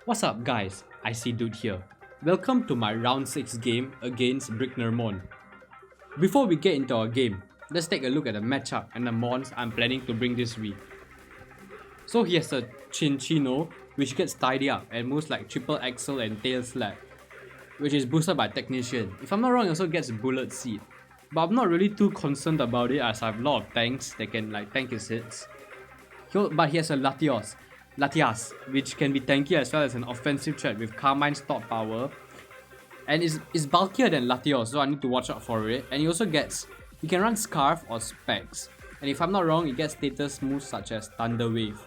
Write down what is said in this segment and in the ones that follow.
What's up guys, IC Dude here. Welcome to my round 6 game against Bricknermon. Before we get into our game, let's take a look at the matchup and the mons I'm planning to bring this week. So he has a Chinchino, which gets tidy up and moves like triple axle and tail slap, which is boosted by Technician. If I'm not wrong, he also gets Bullet Seed, but I'm not really too concerned about it as I have a lot of tanks that can like tank his hits. But he has a Latias, which can be tanky as well as an offensive threat with Carmine's top power. And is bulkier than Latios, so I need to watch out for it. And he can run Scarf or Specs. And if I'm not wrong, he gets status moves such as Thunder Wave.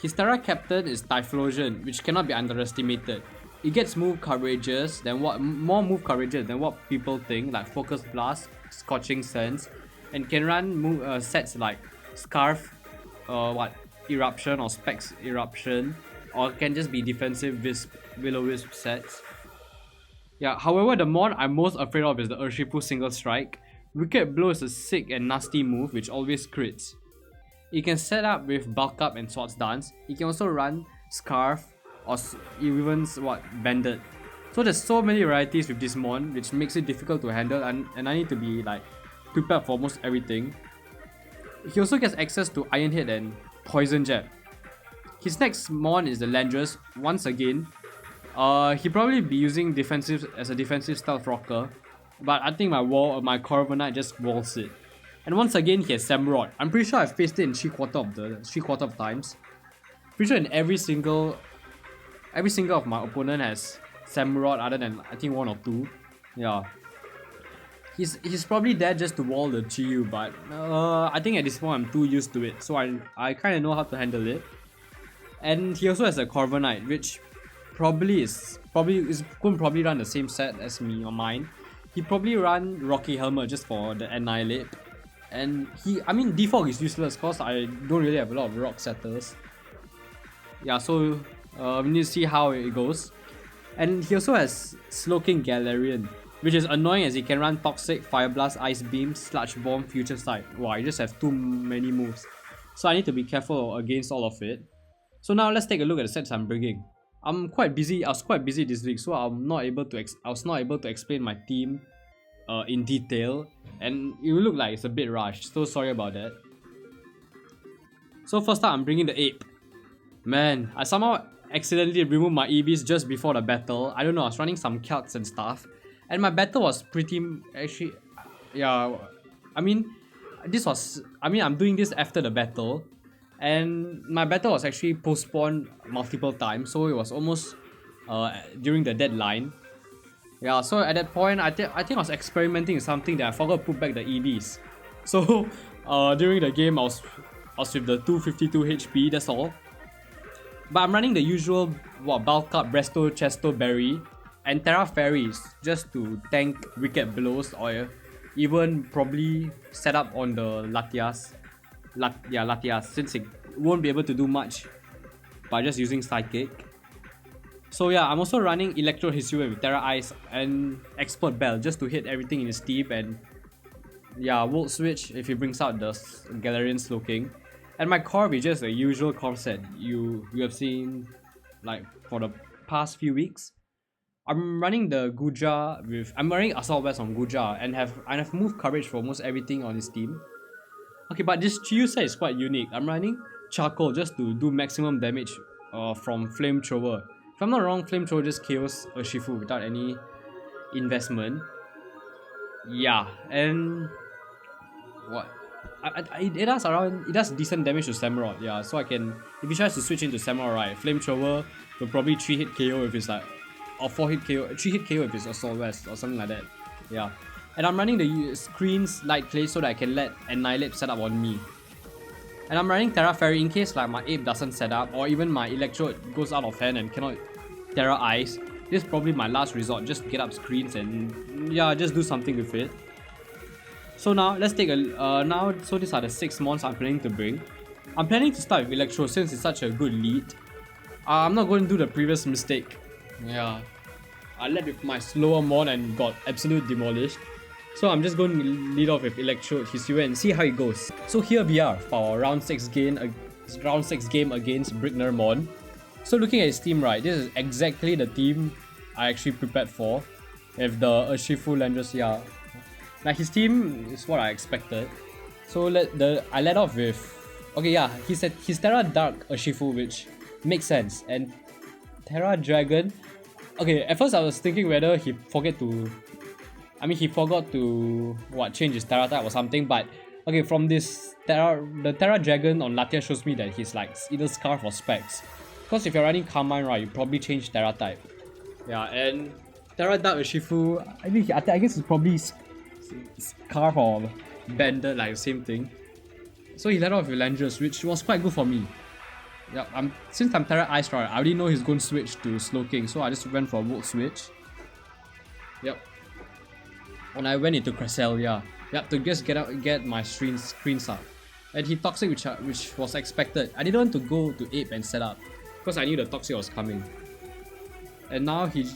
His Terra Captain is Typhlosion, which cannot be underestimated. It gets more move coverages than what people think, like Focus Blast, Scorching Sense, and can run sets like Scarf, Eruption or Specs Eruption, or can just be defensive Will-O-Wisp sets. Yeah, however, the mon I'm most afraid of is the Urshifu Single Strike. Wicked Blow is a sick and nasty move which always crits. It can set up with Bulk Up and Swords Dance. It can also run Scarf or even Bandit. So there's so many varieties with this mon which makes it difficult to handle, and I need to be like prepared for almost everything. He also gets access to Iron Head and Poison Jab. His next mon is the Landress. Once again, he probably be using as a defensive stealth rocker, but I think my Corviknight just walls it. And once again, he has Samurott. I'm pretty sure I've faced it in three quarter of times. Pretty sure in every single of my opponent has Samurott other than I think one or two. Yeah. He's probably there just to wall the Chiyu, but I think at this point I'm too used to it, so I kind of know how to handle it. And he also has a Corviknight, which probably run the same set as me or mine. He probably run Rocky Helmet just for the Annihilate, and default is useless because I don't really have a lot of rock setters. Yeah, so we need to see how it goes. And he also has Slowking Galarian, which is annoying as he can run Toxic, Fire Blast, Ice Beam, Sludge Bomb, Future Sight. Wow, he just have too many moves. So I need to be careful against all of it. So now let's take a look at the sets I'm bringing. I was quite busy this week, so I was not able to explain my team in detail, and it will look like it's a bit rushed, so sorry about that. So first up, I'm bringing the Ape. Man, I somehow accidentally removed my EVs just before the battle. I don't know, I was running some calcs and stuff. And my battle was I'm doing this after the battle, and my battle was actually postponed multiple times, so it was almost during the deadline. Yeah, so at that point, I think I was experimenting with something that I forgot to put back the EVs. So during the game, I was with the 252 HP, that's all. But I'm running the usual Bulk Up, Bresto, Chesto, Berry, and Terra Fairies just to tank Wicked Blows, or even probably set up on the Latias, since it won't be able to do much by just using Psychic. So yeah, I'm also running Electro Hisuian with Terra Ice and Expert Bell just to hit everything in his team, and yeah, Volt Switch if he brings out the Galarian Slowking. And my Corv is just a usual Corv set you have seen like for the past few weeks. I'm running Assault Vest on Guja and have move coverage for almost everything on his team. Okay, but this Chiyu set is quite unique. I'm running Charcoal just to do maximum damage from Flamethrower. If I'm not wrong, Flamethrower just kills Urshifu without any investment. Yeah, and what? It does decent damage to Samurott. Yeah, so I can, if he tries to switch into Samurott, right, Flamethrower will probably 3-hit KO if it's like, or 4-hit KO, 3-hit KO if it's Assault Vest or something like that. Yeah. And I'm running the screens Light Clay so that I can let Annihilate set up on me. And I'm running Terra Fairy in case like my Ape doesn't set up, or even my Electrode goes out of hand and cannot Terra Ice. This is probably my last resort, just get up screens and yeah, just do something with it. So now let's take so these are the 6 mons I'm planning to bring. I'm planning to start with Electro since it's such a good lead. I'm not going to do the previous mistake. Yeah, I led with my slower mon and got absolute demolished. So I'm just going to lead off with Electrode Hisuian and see how it goes. So here we are for our round 6 game his round 6 game against Bricknermon. So looking at his team, right, this is exactly the team I actually prepared for. With the Urshifu Landers, yeah. Like his team is what I expected. So I led off with, okay, yeah, he's Terra Dark Urshifu, which makes sense. And Terra Dragon, okay, at first I was thinking whether he forgot to change his Terra type or something, but okay, from this the Terra Dragon on Latia shows me that he's like either Scarf or Specs. Because if you're running Carmine, right, you probably change Terra type. Yeah, and Terra Dark Urshifu, I guess it's probably Scarf or Banded, like the same thing. So he led off with Landrus, which was quite good for me. Yeah, since I'm Terra Ice, right, I already know he's going to switch to Slowking, so I just went for a Volt switch. Yep. And I went into Cresselia. Yep, to just get my screens up. And he Toxic, which was expected. I didn't want to go to Ape and set up, because I knew the Toxic was coming. And now he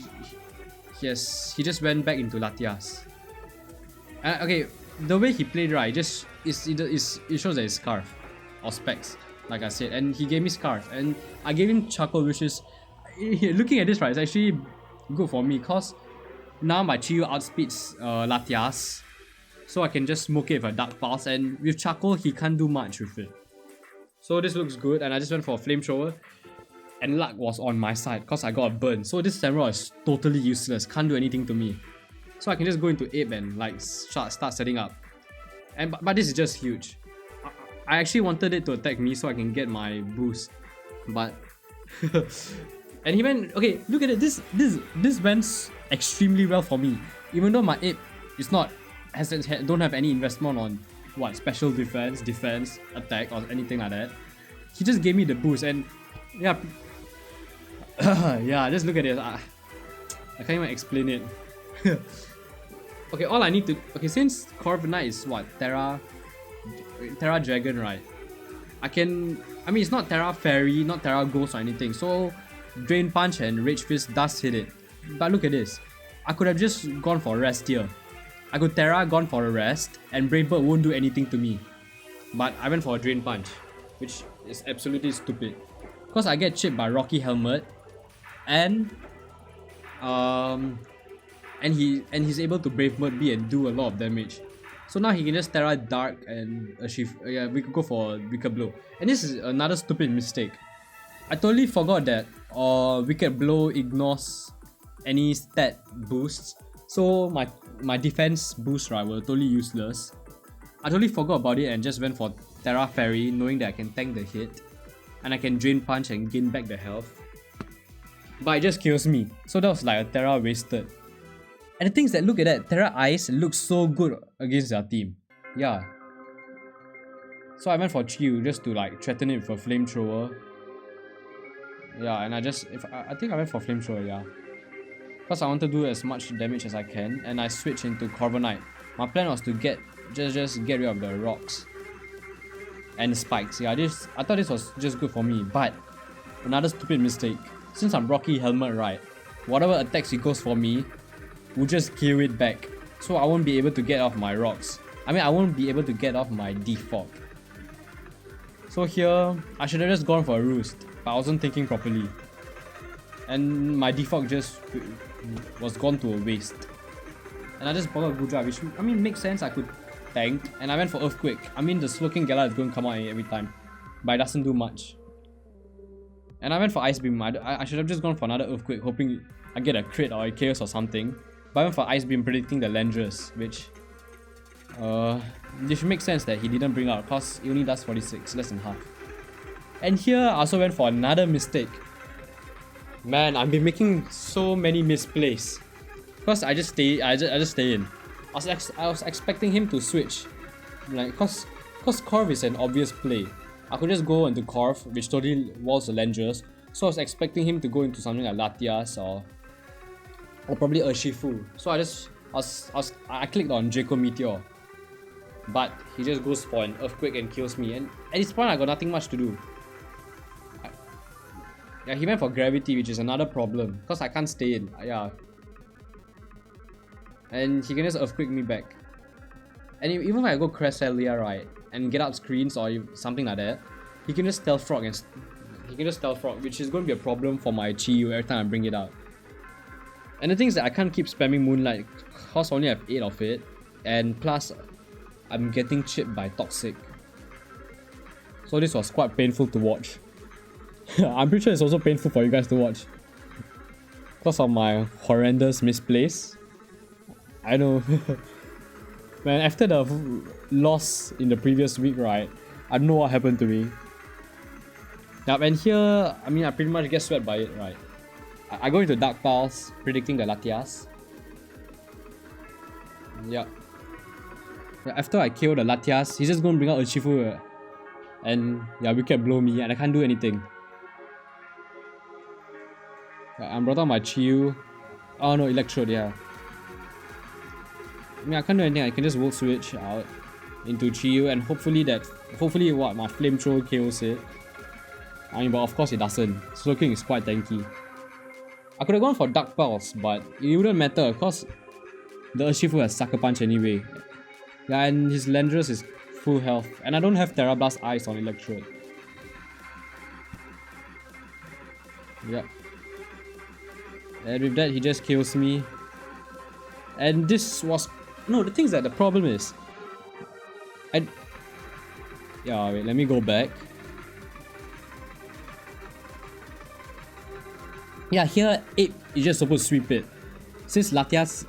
just went back into Latias. Okay, the way he played, right, it shows that it's Scarf or Specs, like I said, and he gave me Scarf, and I gave him Charcoal, which is, looking at this, right, it's actually good for me, cause now my Chiyu outspeeds Latias, so I can just smoke it with a Dark Pulse, and with Charcoal he can't do much with it. So this looks good, and I just went for a Flamethrower, and luck was on my side, cause I got a burn, so this Samurai is totally useless, can't do anything to me. So I can just go into Ape and like start setting up. But this is just huge. I actually wanted it to attack me so I can get my boost. But and he went, okay, look at it. This went extremely well for me. Even though my Ape is don't have any investment on special defense, attack or anything like that. He just gave me the boost, and yeah, yeah, just look at it. I can't even explain it. Okay, all I need to... Okay, since Corviknight is Terra Dragon, right? It's not Terra Fairy, not Terra Ghost or anything, so Drain Punch and Rage Fist does hit it. But look at this. I could have just gone for a rest here. I could Terra gone for a rest, and Brave Bird won't do anything to me. But I went for a Drain Punch, which is absolutely stupid. Because I get chipped by Rocky Helmet, and he's able to Brave Bird B and do a lot of damage. So now he can just Terra Dark and Urshifu. Yeah, we could go for Wicked Blow. And this is another stupid mistake. I totally forgot that Wicked Blow ignores any stat boosts. So my defense boosts, right, were totally useless. I totally forgot about it and just went for Terra Fairy, knowing that I can tank the hit. And I can Drain Punch and gain back the health. But it just kills me. So that was like a Terra wasted. And the thing is that, look at that, Terra Ice looks so good against their team. Yeah. So I went for Chiyu just to like threaten it with a Flamethrower. Yeah, and I think I went for Flamethrower, yeah. Because I want to do as much damage as I can, and I switched into Corviknight. My plan was to just get rid of the rocks and the spikes. Yeah, I thought this was just good for me, but another stupid mistake. Since I'm Rocky Helmet, right, whatever attacks he goes for me will just kill it back. So I won't be able to get off my rocks. I won't be able to get off my defog. So here, I should have just gone for a Roost, but I wasn't thinking properly. And my defog just was gone to a waste. And I just bought a Gudra, which makes sense, I could tank. And I went for Earthquake. The Slowking Gala is going to come out every time, but it doesn't do much. And I went for Ice Beam. I should have just gone for another Earthquake, hoping I get a crit or a chaos or something. But I went for Ice Beam, predicting the Landrus, which should make sense that he didn't bring out, because he only does 46, less than half. And here I also went for another mistake. Man, I've been making so many misplays. Because I just stay in. I was expecting him to switch. Like, cause Corv is an obvious play. I could just go into Corv, which totally walls the Landrus. So I was expecting him to go into something like Latias or probably Urshifu. So I clicked on Draco Meteor. But he just goes for an Earthquake and kills me. And at this point I got nothing much to do. Yeah, he went for Gravity, which is another problem. Because I can't stay in. Yeah. And he can just Earthquake me back. And even if I go Cresselia, right, and get out screens or something like that, he can just stealth frog which is going to be a problem for my Chi-Yu every time I bring it out. And the thing is that I can't keep spamming Moonlight cause I only have 8 of it, and plus I'm getting chipped by Toxic. So this was quite painful to watch. I'm pretty sure it's also painful for you guys to watch because of my horrendous misplays. I know. Man, after the loss in the previous week, right, I don't know what happened to me. Now, and here, I mean, I pretty much get swept by it, right? I go into Dark Pulse, predicting the Latias. Yeah. After I kill the Latias, he's just gonna bring out Urshifu. And yeah, Wicked blow me, and I can't do anything. I brought out my Chi-Yu. Oh no, Electrode, yeah. I mean, I can't do anything. I can just Volt Switch out into Chi-Yu, and hopefully what, my Flamethrower kills it. I mean, but of course it doesn't. Slowking is quite tanky. I could have gone for Dark Pulse, but it wouldn't matter because the Urshifu has Sucker Punch anyway. Yeah, and his Landorus is full health, and I don't have Terra Blast Ice on Electrode. Yep. And with that, he just kills me. And this was... No, the thing is that the problem is... Yeah, wait, let me go back. Yeah, here 8 is just supposed to sweep it. Since Latias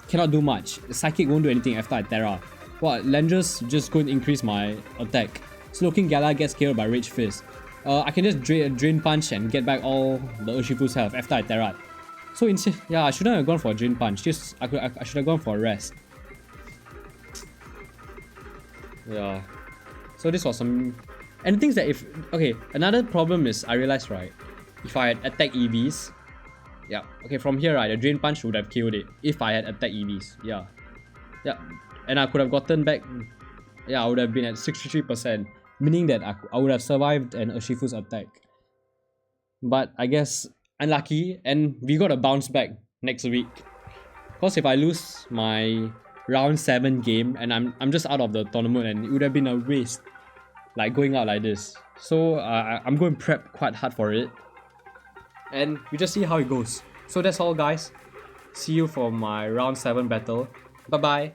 cannot do much, the Psychic won't do anything after I Terra. Well, Landorus just going to increase my attack. Slowking Gala gets killed by Rage Fist. I can just Drain Punch and get back all the Urshifu's health after I Terra. So yeah, I shouldn't have gone for a Drain Punch. I should have gone for a rest. Yeah. So this was some... And the thing is that if... Okay, another problem is I realized, right, if I had attack EVs... Yeah, okay, from here, right, the Drain Punch would have killed it if I had attack EVs. Yeah. Yeah. And I could have gotten back... Yeah, I would have been at 63%. Meaning that I would have survived an Urshifu's attack. But I guess unlucky, and we got a bounce back next week. Because if I lose my round 7 game and I'm just out of the tournament, and it would have been a waste, like going out like this. So I'm going to prep quite hard for it, and we just see how it goes. So that's all, guys. See you for my round 7 battle. Bye bye.